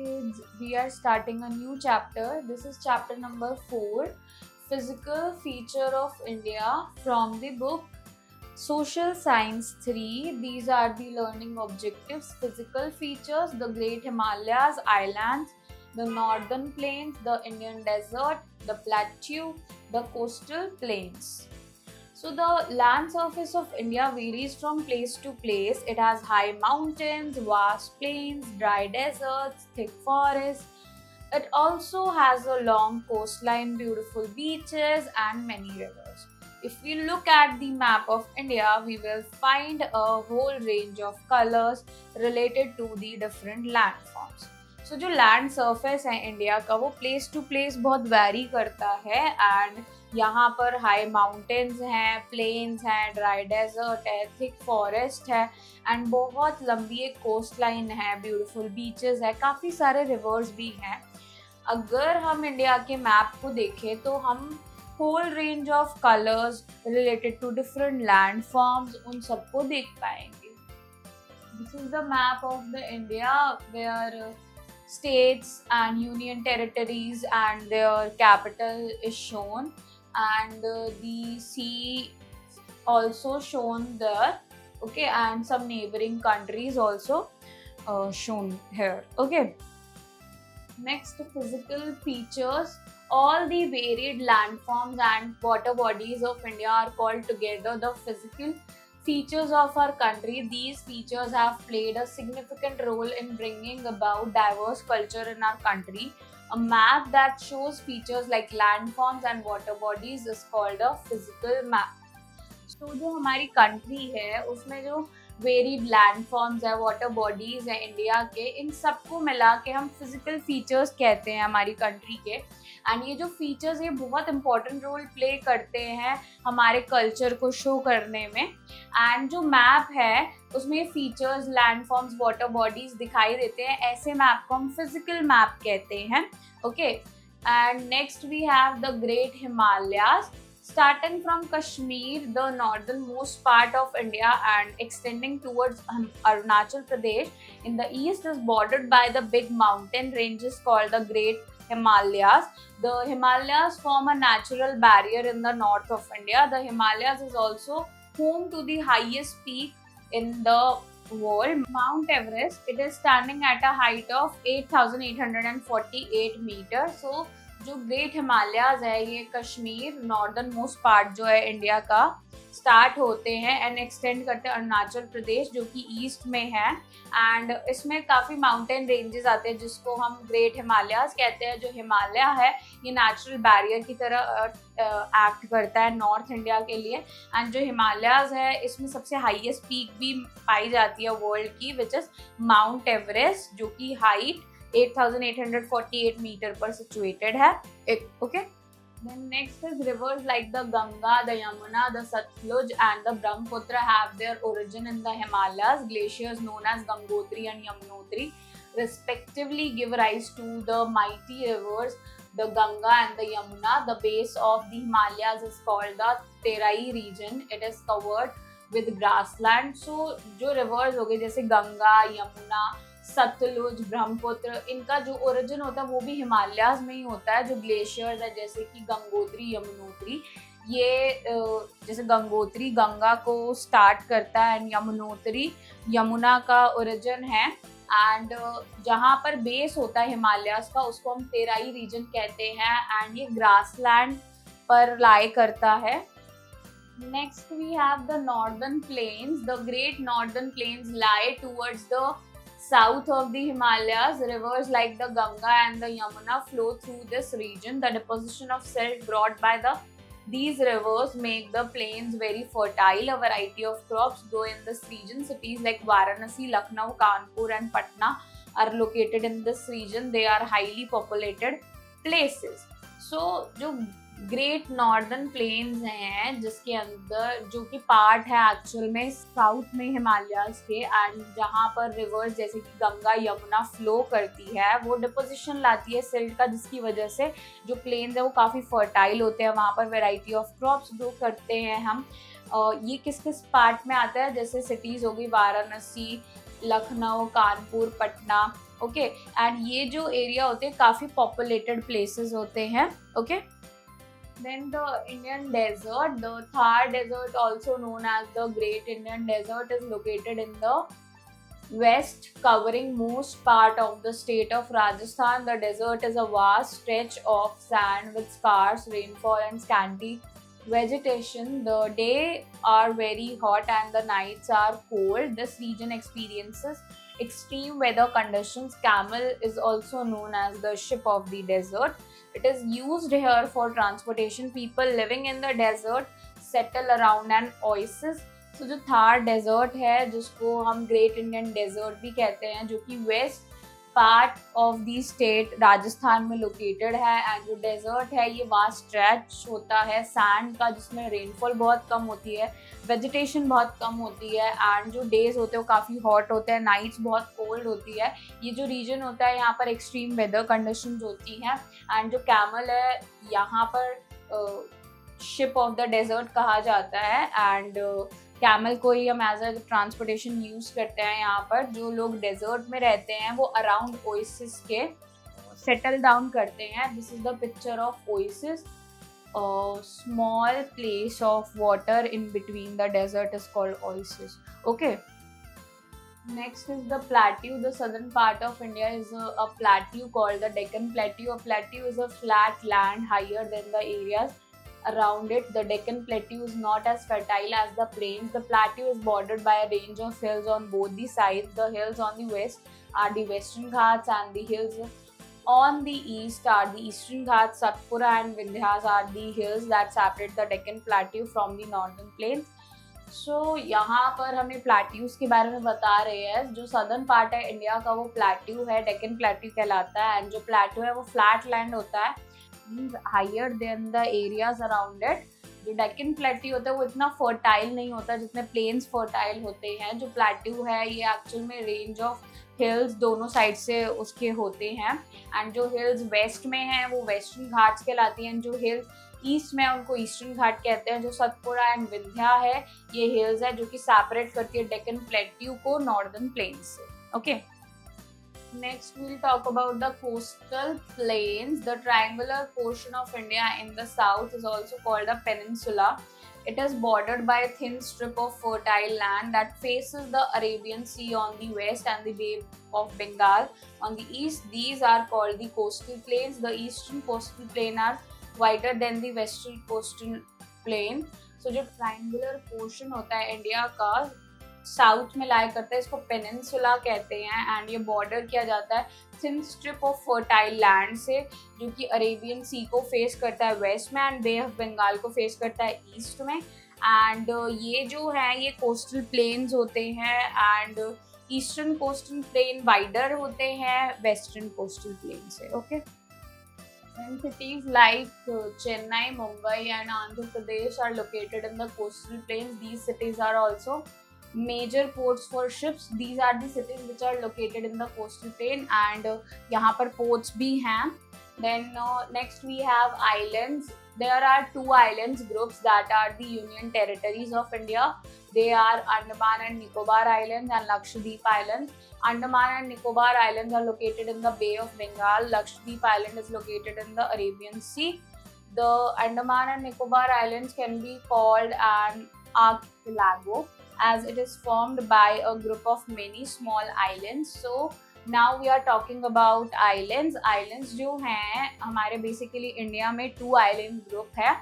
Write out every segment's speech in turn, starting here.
kids, we are starting a new chapter. This is chapter number 4, Physical Feature of India, from the book Social Science 3. These are the learning objectives: physical features, the Great Himalayas, islands, the northern plains, the Indian desert, the plateau, the coastal plains. So the land surface of India varies from place to place. It has high mountains, vast plains, dry deserts, thick forests. It also has a long coastline, beautiful beaches, and many rivers. If we look at the map of India, we will find a whole range of colors related to the different landforms. So जो land surface है India का वो place to place बहुत vary करता है and यहाँ पर high mountains हैं, प्लेन्स हैं, ड्राई डेजर्ट है, थिक फॉरेस्ट है एंड बहुत लंबी एक कोस्ट लाइन है, ब्यूटीफुल बीचेस है, काफ़ी सारे रिवर्स भी हैं. अगर हम इंडिया के मैप को देखें तो हम whole range of colours related to different land forms उन सबको देख पाएंगे. This is the map of the India where states and union territories and their capital is shown, and the sea also shown there, okay, and some neighboring countries also shown here. Okay, next, physical features. All the varied landforms and water bodies of India are called together the physical features of our country. These features have played a significant role in bringing about diverse culture in our country. A map that shows features like landforms and water bodies is called a physical map. So जो हमारी country है उसमें जो varied landforms है, water bodies है India के, इन सबको मिला के हम फिजिकल फीचर्स कहते हैं हमारी कंट्री के. एंड ये जो फीचर्स ये बहुत इंपॉर्टेंट रोल प्ले करते हैं हमारे कल्चर को शो करने में. एंड जो मैप है उसमें फीचर्स, लैंडफॉर्म्स, वाटर बॉडीज दिखाई देते हैं. ऐसे मैप को हम फिजिकल मैप कहते हैं. Okay, and next we have the great Himalayas. Starting from Kashmir, the northernmost part of India, and extending towards Arunachal Pradesh in the east, is bordered by the big mountain ranges called the Great Himalayas. The Himalayas form a natural barrier in the north of India. The Himalayas is also home to the highest peak in the world, Mount Everest. It is standing at a height of 8,848 meters. So जो great Himalayas है ये Kashmir, northern most part जो है India का, start होते हैं and extend करते हैं अरुणाचल प्रदेश जो कि ईस्ट में है. एंड इसमें काफ़ी माउंटेन रेंजेस आते हैं जिसको हम ग्रेट हिमालयाज कहते हैं. जो हिमालय है ये नेचुरल बैरियर की तरह एक्ट करता है नॉर्थ इंडिया के लिए. एंड जो हिमालयाज है इसमें सबसे हाईएस्ट पीक भी पाई जाती है वर्ल्ड की, विच इज़ माउंट एवरेस्ट, जो कि हाइट 8,848 मीटर पर सिचुएटेड है. Okay, then next is rivers like the Ganga, the Yamuna, the Satluj and the Brahmaputra have their origin in the Himalayas. Glaciers known as Gangotri and Yamunotri respectively give rise to the mighty rivers the Ganga and the Yamuna. The base of the Himalayas is called the Terai region. It is covered with grassland. So जो rivers हो गए जैसे गंगा, यमुना, सतलुज, ब्रह्मपुत्र, इनका जो origin होता है वो भी हिमालयाज में ही होता है. जो ग्लेशियर्स है जैसे कि गंगोत्री, यमुनोत्री, ये जैसे गंगोत्री गंगा को स्टार्ट करता है एंड यमुनोत्री यमुना का ओरिजिन है. एंड जहाँ पर बेस होता है हिमालयाज का उसको हम तेराई रीजन कहते हैं एंड ये ग्रासलैंड पर लाई करता है. Next we have the northern plains. The great northern plains lie towards the south of the Himalayas. Rivers like the Ganga and the Yamuna flow through this region. The deposition of silt brought by these rivers make the plains very fertile. A variety of crops grow in this region. Cities like Varanasi, Lucknow, Kanpur and Patna are located in this region. They are highly populated places. So जो great northern planes हैं जिसके अंदर जो कि part है actual में south में हिमालयाज के, एंड जहाँ पर रिवर्स जैसे कि गंगा, यमुना फ्लो करती है वो डिपोजिशन लाती है सिल्ट का, जिसकी वजह से जो प्लेन्स है वो काफ़ी फर्टाइल होते हैं. वहाँ पर वेराइटी ऑफ क्रॉप्स ग्रो करते हैं हम. ये किस किस पार्ट में आता है, जैसे सिटीज़ हो गई वाराणसी, लखनऊ, कानपुर, पटना, ओके एंड ये जो एरिया होते हैं काफ़ी पॉपुलेटेड प्लेसेस होते हैं. Okay then the Indian desert, the Thar desert also known as the Great Indian Desert, is located in the west, covering most part of the state of Rajasthan. The desert is a vast stretch of sand with sparse rainfall and scanty vegetation. The days are very hot and the nights are cold. This region experiences extreme weather conditions. Camel is also known as the ship of the desert. It is used here for transportation. People living in the desert settle around an oasis. तो जो Thar desert है जिसको हम great Indian desert भी कहते हैं, जो कि west part of the state Rajasthan में लोकेटेड है. एंड जो डेजर्ट है ये वास्ट स्ट्रेच होता है सैंड का, जिसमें रेनफॉल बहुत कम होती है, वेजिटेशन बहुत कम होती है एंड जो डेज होते हैं वो काफ़ी हॉट होते हैं, नाइट्स बहुत कोल्ड होती है. ये जो रीजन होता है यहाँ पर एक्सट्रीम वेदर कंडीशंस होती हैं. एंड जो कैमल है यहाँ पर शिप ऑफ द डेजर्ट कहा जाता है. एंड कैमल को ही हम एज अ ट्रांसपोर्टेशन यूज़ करते हैं. यहाँ पर जो लोग डेजर्ट में रहते हैं वो अराउंड ओएसिस के सेटल डाउन करते हैं. This is the picture of oasis. Small place of water in between the desert is called oasis. Okay next is the plateau. The southern part of India is a plateau called the Deccan Plateau. A plateau is a flat land higher than the areas around it. The Deccan Plateau is not as fertile as the plains. The plateau is bordered by a range of hills on both the sides. The hills on the west are the Western Ghats and the hills on the east are the Eastern Ghats. Satpura and Vindhyas are the hills that separate the Deccan Plateau from the northern plains. सो यहाँ पर हमें plateaus के बारे में बता रहे हैं. जो सदर्न पार्ट है इंडिया का वो प्लेट्यू है, डेक्कन प्लेट्यू कहलाता है. एंड जो प्लेट्यू है वो फ्लैट लैंड होता है, higher than the areas around it. जो डेक्कन प्लेट्यू होता है वो इतना फर्टाइल नहीं होता जितने प्लेन्स फर्टाइल होते हैं. जो प्लेट्यू है ये एक्चुअल में रेंज ऑफ हिल्स दोनों साइड से उसके होते हैं. एंड जो हिल्स वेस्ट में हैं वो वेस्टर्न घाट्स कहलाती हैं. जो हिल्स ईस्ट में उनको ईस्टर्न घाट कहते हैं. जो सतपुरा एंड विंध्या है ये हिल्स है जो कि सेपरेट करती है डेक्कन प्लेट्यू को नॉर्दर्न प्लेन्स से. Okay next we will talk about the coastal plains. The triangular portion of India in the south is also called the peninsula. It is bordered by a thin strip of fertile land that faces the Arabian Sea on the west and the Bay of Bengal on the east. These are called the coastal plains. The eastern coastal plain are wider than the western coastal plain. So जो triangular portion होता है India का south में लाई करता है इसको peninsula कहते हैं. एंड ये बॉर्डर किया जाता है thin strip of fertile land से जो कि अरेबियन सी को फेस करता है वेस्ट में एंड बे ऑफ बंगाल को फेस करता है ईस्ट में. एंड ये जो है ये कोस्टल प्लेन्स होते हैं. And eastern coastal plain wider होते हैं वेस्टर्न कोस्टल प्लेन से. Okay And cities like Chennai, Mumbai and Andhra Pradesh are located in the coastal plains. These cities are also major ports for ships. These are the cities which are located in the coastal plain and यहाँ पर ports भी हैं. Then next we have islands. There are two islands groups that are the Union Territories of India. They are Andaman and Nicobar Islands and Lakshadweep Islands. Andaman and Nicobar Islands are located in the Bay of Bengal. Lakshadweep Island is located in the Arabian Sea. The Andaman and Nicobar Islands can be called an archipelago as it is formed by a group of many small islands. So now we are talking about islands. Islands जो हैं हमारे basically India में two island group है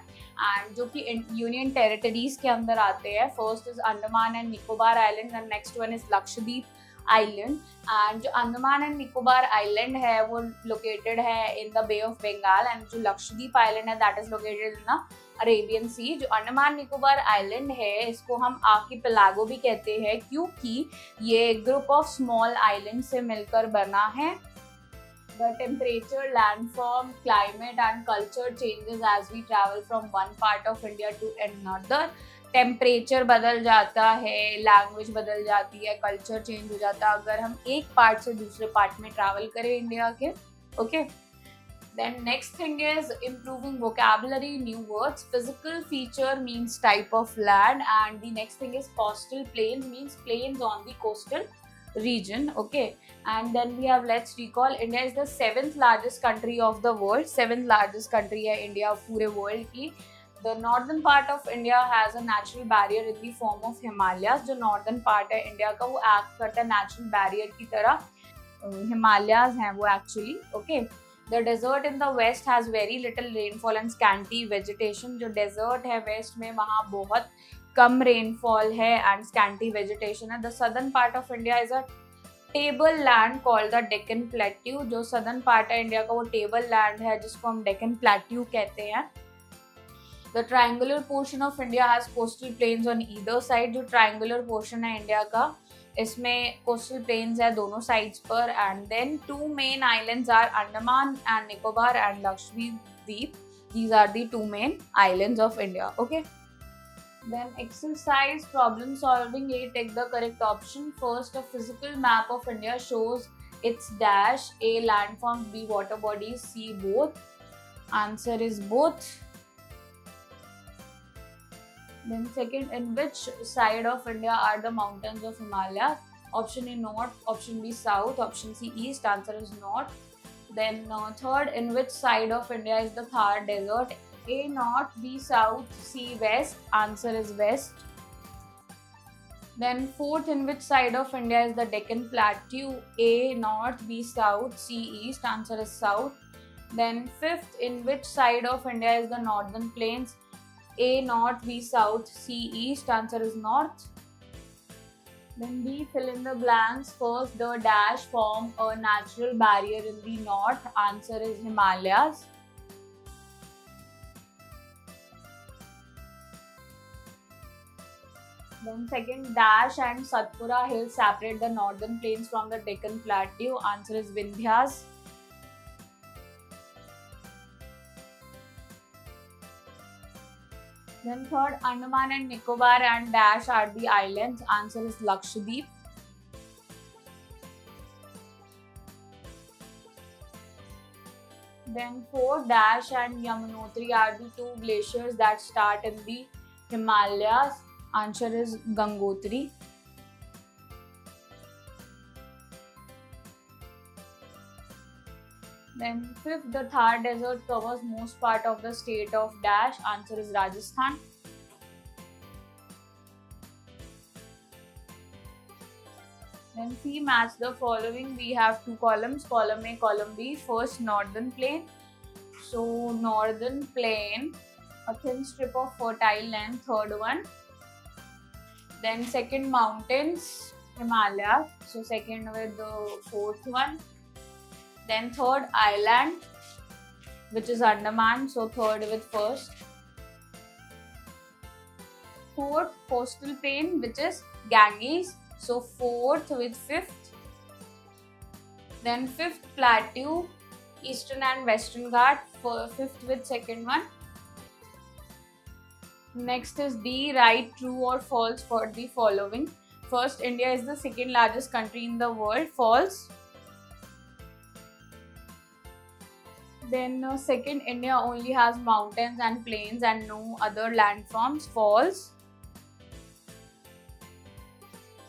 and जो कि union territories के अंदर आते हैं. First is Andaman and Nicobar island and next one is Lakshadweep island. And जो अंडमान एंड निकोबार आइलैंड है वो लोकेटेड है in the bay of Bengal and जो लक्षद्वीप आइलैंड है that is located in the Arabian sea. जो अंडमान निकोबार आइलैंड है इसको हम आर्किपेलागो भी कहते हैं क्योंकि ये ग्रुप ऑफ स्मॉल आइलैंड से मिलकर बना है. The temperature, landform, climate and culture changes as we travel from one part of India to another. Temperature बदल जाता है, लैंग्वेज बदल जाती है, कल्चर चेंज हो जाता है अगर हम एक पार्ट से दूसरे पार्ट में ट्रैवल करें इंडिया के. Okay Then next thing is improving vocabulary, new words. Physical feature means type of land and the next thing is coastal plains means plains on the coastal region. Okay, and then we have, let's recall, India is the seventh largest country of the world. Seventh largest country है India पूरे world की. The northern part of India has a natural barrier in the form of Himalayas. जो northern part है India का वो act करता है natural barrier की तरह. Himalayas हैं वो actually. Okay. The desert in the west has very little rainfall and scanty vegetation. जो desert है west में वहाँ बहुत कम rainfall है and scanty vegetation है. The southern part of India is a table land called the Deccan Plateau. जो southern part है India का वो table land है जिसको हम Deccan Plateau कहते हैं. The triangular portion of India has coastal plains on either side. जो triangular portion है India का इसमें coastal plains है दोनों sides पर. And then two main islands are Andaman and Nicobar and Lakshadweep. These are the two main islands of India. Okay. Then exercise problem solving A. Take the correct option. First, a physical map of India shows its dash. A. Landforms, B. Water bodies, C. Both. Answer is both. Then second, in which side of India are the mountains of Himalaya? Option A north, option B south, option C east. Answer is north. Then third, in which side of India is the Thar desert? A north, B south, C west. Answer is west. Then fourth, in which side of India is the Deccan Plateau? A north, B south, C east. Answer is south. Then fifth, in which side of India is the Northern Plains? A north, B south, C east. Answer is north. Then B, fill in the blanks. First, the dash form a natural barrier in the north. Answer is Himalayas. Then second, dash and Satpura hills separate the northern plains from the Deccan Plateau. Answer is Vindhyas. Then third, Andaman and Nicobar and dash are the islands. Answer is Lakshadweep. Then fourth, Dash and Yamunotri are the two glaciers that start in the Himalayas. Answer is Gangotri. Then fifth, the Thar desert covers most part of the state of dash. Answer is Rajasthan. Then C, match the following. We have two columns, column A, column B. First, northern plain. So northern plain, a thin strip of fertile land. Third one. Then second, mountains, Himalayas. So second with the fourth one. Then third, island, which is Andaman. So third with first. Fourth, coastal plain, which is Ganges. So fourth with fifth. Then fifth, plateau, eastern and western Ghat. Fifth with second one. Next is D, write true or false for the following. First, India is the second largest country in the world. False. Then second, India only has mountains and plains and no other landforms. False.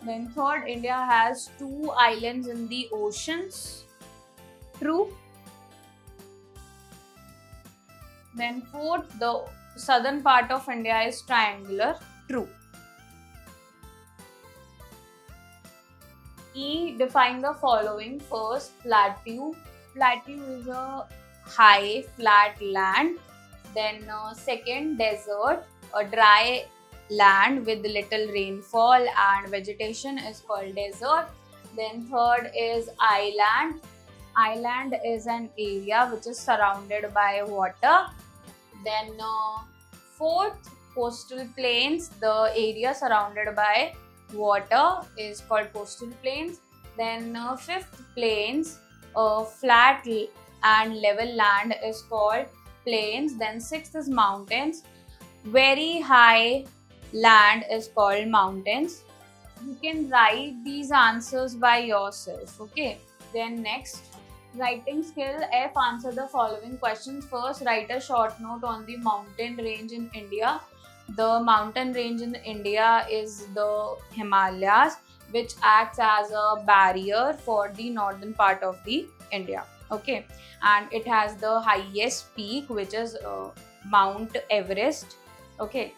Then third, India has two islands in the oceans. True. Then fourth, the southern part of India is triangular. True. E, define the following. First, plateau. Plateau is a high flat land. Then second, desert, a dry land with little rainfall and vegetation is called desert. Then third is island. Island is an area which is surrounded by water. Then fourth, coastal plains, the area surrounded by water is called coastal plains. Then fifth, plains, flat and level land is called plains. Then sixth is mountains, very high land is called mountains. You can write these answers by yourself. Okay. Then next, writing skill F, answer the following questions. First, write a short note on the mountain range in India. The mountain range in India is the Himalayas. which acts as a barrier for the northern part of the India. Okay, and it has the highest peak, which is Mount Everest. Okay,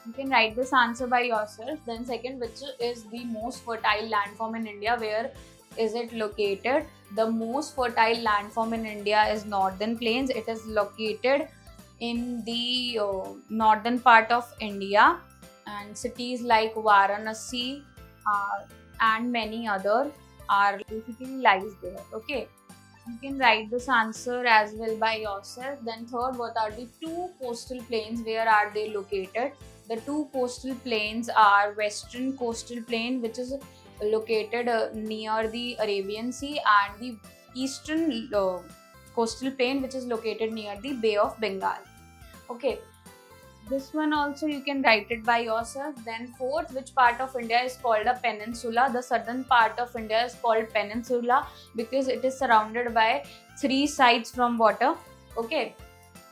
you can write this answer by yourself. Then second, which is the most fertile landform in India? Where is it located? The most fertile landform in India is Northern Plains. It is located in the northern part of India, and cities like Varanasi and many other are basically lies there. Okay, you can write this answer as well by yourself. Then third, what are the two coastal plains? Where are they located? The two coastal plains are Western Coastal Plain, which is located near the Arabian Sea, and the Eastern Coastal Plain, which is located near the Bay of Bengal. Okay, this one also you can write it by yourself. Then fourth, which part of India is called a peninsula? The southern part of India is called peninsula because it is surrounded by three sides from water. Okay,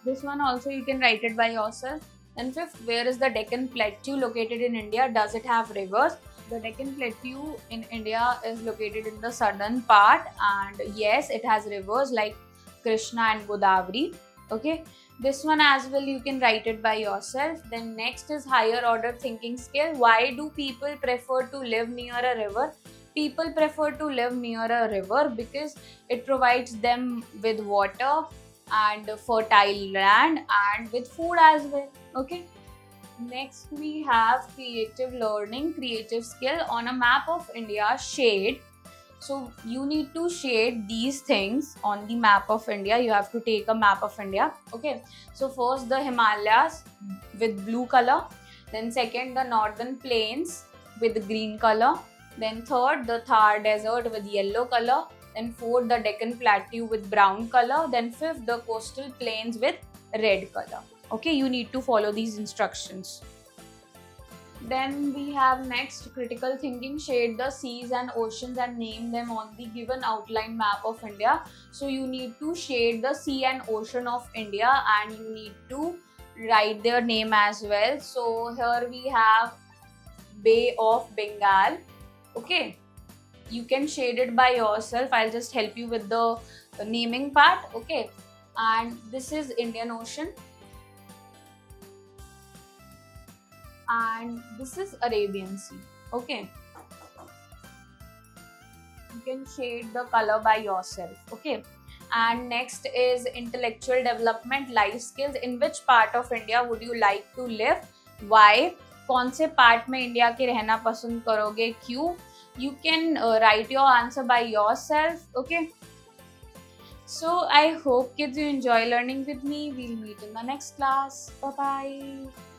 this one also you can write it by yourself. Then fifth, where is the Deccan Plateau located in India? Does it have rivers? The Deccan Plateau in India is located in the southern part, and yes, it has rivers like Krishna and Godavari. Okay, this one as well you can write it by yourself. Then next is higher order thinking skill. Why do people prefer to live near a river? People prefer to live near a river because it provides them with water and fertile land and with food as well. Okay, next we have creative learning, creative skill. On a map of India, shade. So you need to shade these things on the map of India. You have to take a map of India. Okay, so first the Himalayas with blue color, then second the northern plains with green color, then third the Thar desert with yellow color, then fourth the Deccan Plateau with brown color, then fifth the coastal plains with red color. Okay, you need to follow these instructions. Then we have next critical thinking. Shade the seas and oceans and name them on the given outline map of India. So you need to shade the sea and ocean of India, and you need to write their name as well. So here we have Bay of Bengal. Okay, you can shade it by yourself. I'll just help you with the naming part. Okay, and this is Indian Ocean, and this is Arabian Sea. Okay, you can shade the color by yourself. Okay, and next is intellectual development, life skills. In which part of India would you like to live? Why? कौन से part में India के रहना पसंद करोगे? क्यों? You can write your answer by yourself. Okay, so I hope kids you enjoy learning with me. We'll meet in the next class. Bye bye.